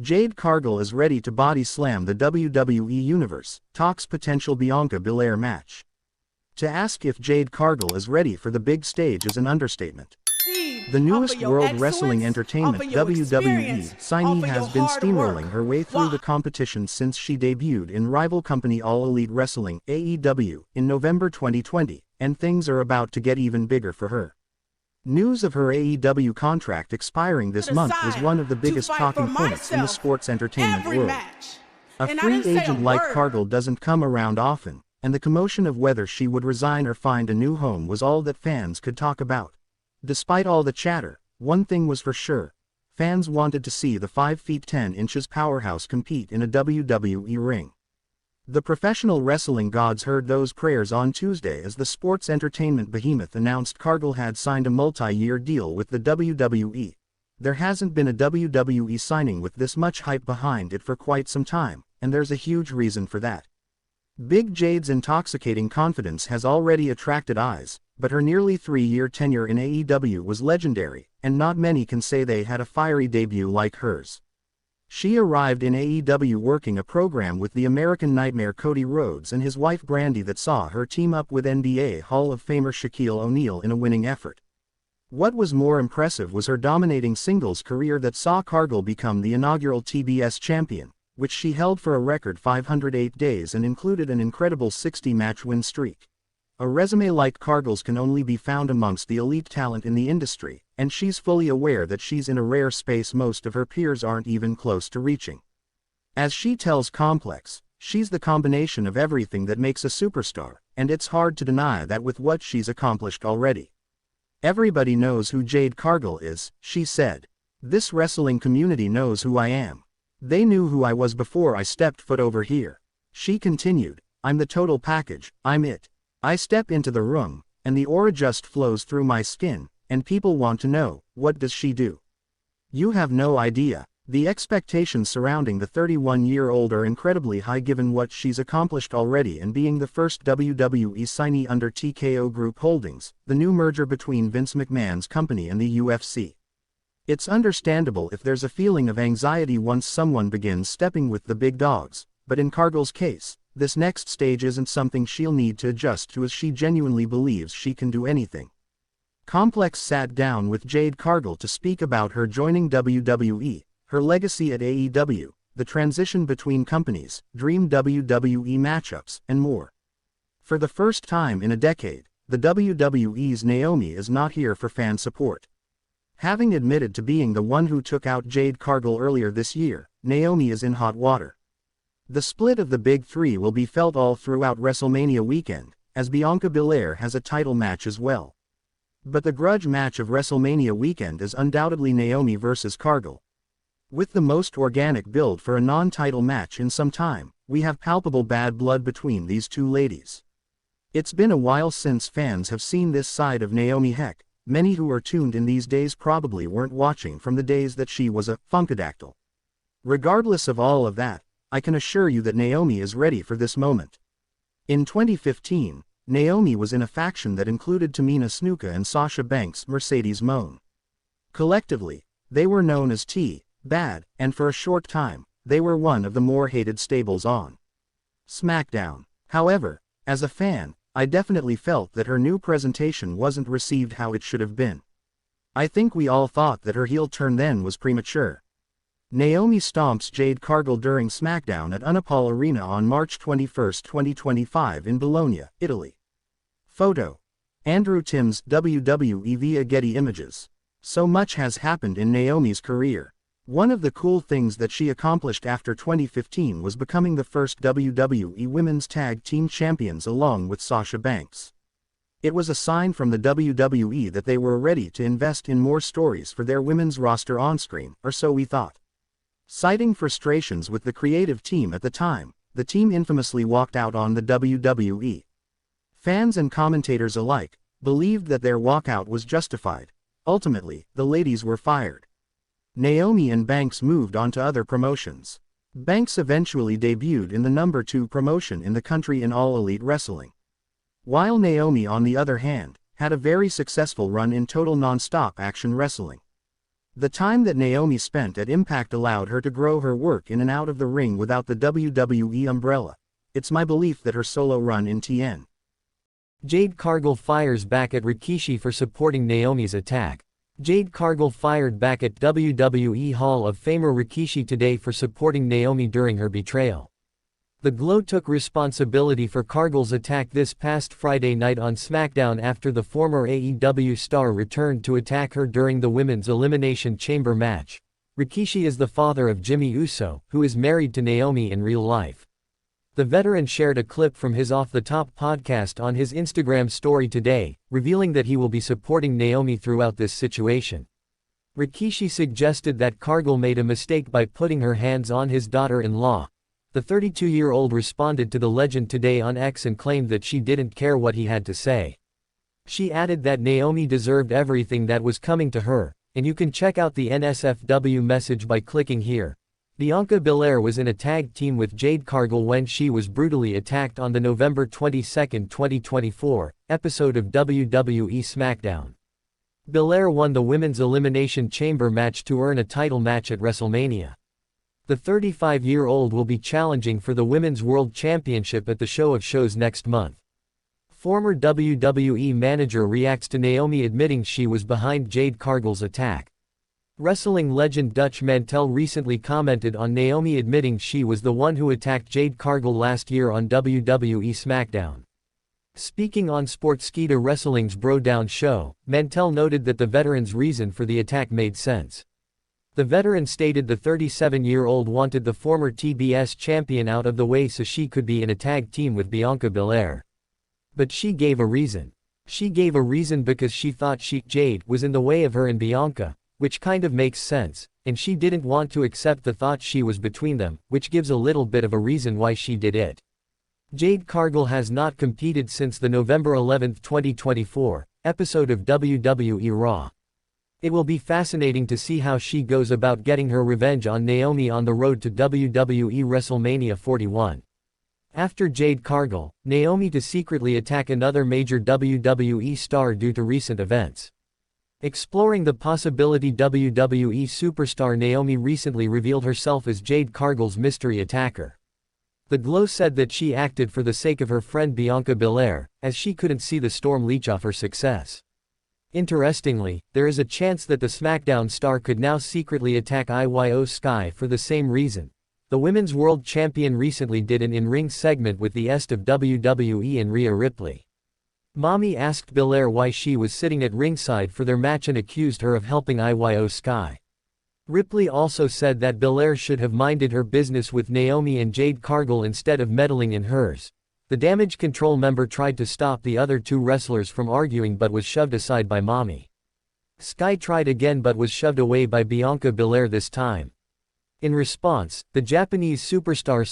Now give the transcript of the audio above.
Jade Cargill is ready to body slam the WWE Universe, talks potential Bianca Belair match. To ask if Jade Cargill is ready for the big stage is an understatement. The newest World Wrestling Entertainment WWE signee has been steamrolling her way through the competition since she debuted in rival company All Elite Wrestling (AEW) in November 2020, and things are about to get even bigger for her. News of her AEW contract expiring this month was one of the biggest talking points in the sports entertainment world. A free agent like Cargill doesn't come around often, and the commotion of whether she would resign or find a new home was all that fans could talk about. Despite all the chatter, one thing was for sure. Fans wanted to see the 5 feet 10 inches powerhouse compete in a WWE ring. The professional wrestling gods heard those prayers on Tuesday as the sports entertainment behemoth announced Cargill had signed a multi-year deal with the WWE. There hasn't been a WWE signing with this much hype behind it for quite some time, and there's a huge reason for that. Big Jade's intoxicating confidence has already attracted eyes, but her nearly 3-year tenure in AEW was legendary, and not many can say they had a fiery debut like hers. She arrived in AEW working a program with the American Nightmare Cody Rhodes and his wife Brandi that saw her team up with NBA Hall of Famer Shaquille O'Neal in a winning effort. What was more impressive was her dominating singles career that saw Cargill become the inaugural TBS champion, which she held for a record 508 days and included an incredible 60-match win streak. A resume like Cargill's can only be found amongst the elite talent in the industry, and she's fully aware that she's in a rare space most of her peers aren't even close to reaching. As she tells Complex, she's the combination of everything that makes a superstar, and it's hard to deny that with what she's accomplished already. Everybody knows who Jade Cargill is, she said. This wrestling community knows who I am. They knew who I was before I stepped foot over here. She continued, I'm the total package, I'm it. I step into the room, and the aura just flows through my skin, and people want to know, what does she do? You have no idea. The expectations surrounding the 31-year-old are incredibly high given what she's accomplished already and being the first WWE signee under TKO Group Holdings, the new merger between Vince McMahon's company and the UFC. It's understandable if there's a feeling of anxiety once someone begins stepping with the big dogs, but in Cargill's case, this next stage isn't something she'll need to adjust to as she genuinely believes she can do anything. Complex sat down with Jade Cargill to speak about her joining WWE, her legacy at AEW, the transition between companies, dream WWE matchups, and more. For the first time in a decade, the WWE's Naomi is not here for fan support. Having admitted to being the one who took out Jade Cargill earlier this year, Naomi is in hot water. The split of the Big Three will be felt all throughout Wrestlemania weekend, as Bianca Belair has a title match as well. But the grudge match of WrestleMania weekend is undoubtedly Naomi versus Cargill. With the most organic build for a non-title match in some time, we have palpable bad blood between these two ladies. It's been a while since fans have seen this side of Naomi. Heck, many who are tuned in these days probably weren't watching from the days that she was a funkadactyl. Regardless of all of that, I can assure you that Naomi is ready for this moment. In 2015, Naomi was in a faction that included Tamina Snuka and Sasha Banks' Mercedes Moné. Collectively, they were known as T-Bad, and for a short time, they were one of the more hated stables on SmackDown. However, as a fan, I definitely felt that her new presentation wasn't received how it should have been. I think we all thought that her heel turn then was premature. Naomi stomps Jade Cargill during SmackDown at Unipol Arena on March 21, 2025 in Bologna, Italy. Photo. Andrew Timms, WWE via Getty Images. So much has happened in Naomi's career. One of the cool things that she accomplished after 2015 was becoming the first WWE Women's Tag Team Champions along with Sasha Banks. It was a sign from the WWE that they were ready to invest in more stories for their women's roster onscreen, or so we thought. Citing frustrations with the creative team at the time, the team infamously walked out on the WWE. Fans and commentators alike believed that their walkout was justified. Ultimately, the ladies were fired. Naomi and Banks moved on to other promotions. Banks eventually debuted in the number 2 promotion in the country in All Elite Wrestling. While Naomi, on the other hand, had a very successful run in total non-stop action wrestling. The time that Naomi spent at Impact allowed her to grow her work in and out of the ring without the WWE umbrella. It's my belief that her solo run in TN. Jade Cargill fires back at Rikishi for supporting Naomi's attack. Jade Cargill fired back at WWE Hall of Famer Rikishi today for supporting Naomi during her betrayal. The Glow took responsibility for Cargill's attack this past Friday night on SmackDown after the former AEW star returned to attack her during the Women's Elimination Chamber match. Rikishi is the father of Jimmy Uso, who is married to Naomi in real life. The veteran shared a clip from his Off the Top podcast on his Instagram story today, revealing that he will be supporting Naomi throughout this situation. Rikishi suggested that Cargill made a mistake by putting her hands on his daughter-in-law. The 32-year-old responded to the legend today on X and claimed that she didn't care what he had to say. She added that Naomi deserved everything that was coming to her, and you can check out the NSFW message by clicking here. Bianca Belair was in a tag team with Jade Cargill when she was brutally attacked on the November 22, 2024, episode of WWE SmackDown. Belair won the Women's Elimination Chamber match to earn a title match at Wrestlemania. The 35-year-old will be challenging for the Women's World Championship at the Show of Shows next month. Former WWE manager reacts to Naomi admitting she was behind Jade Cargill's attack. Wrestling legend Dutch Mantel recently commented on Naomi admitting she was the one who attacked Jade Cargill last year on WWE SmackDown. Speaking on Sportskeeda Wrestling's Bro Down show, Mantel noted that the veteran's reason for the attack made sense. The veteran stated the 37-year-old wanted the former TBS champion out of the way so she could be in a tag team with Bianca Belair. But she gave a reason. She gave a reason because she thought Jade was in the way of her and Bianca, which kind of makes sense, and she didn't want to accept the thought she was between them, which gives a little bit of a reason why she did it. Jade Cargill has not competed since the November 11, 2024, episode of WWE.Raw. It will be fascinating to see how she goes about getting her revenge on Naomi on the road to WWE WrestleMania 41. After Jade Cargill, Naomi to secretly attack another major WWE star due to recent events. Exploring the possibility, WWE superstar Naomi recently revealed herself as Jade Cargill's mystery attacker. The Glow said that she acted for the sake of her friend Bianca Belair, as she couldn't see the storm leech off her success. Interestingly, there is a chance that the SmackDown star could now secretly attack Iyo Sky for the same reason. The Women's World Champion recently did an in-ring segment with the est of WWE and Rhea Ripley. Mommy asked Belair why she was sitting at ringside for their match and accused her of helping Iyo Sky. Ripley also said that Belair should have minded her business with Naomi and Jade Cargill instead of meddling in hers. The Damage Control member tried to stop the other two wrestlers from arguing but was shoved aside by Mommy. Sky tried again but was shoved away by Bianca Belair this time. In response, the Japanese superstar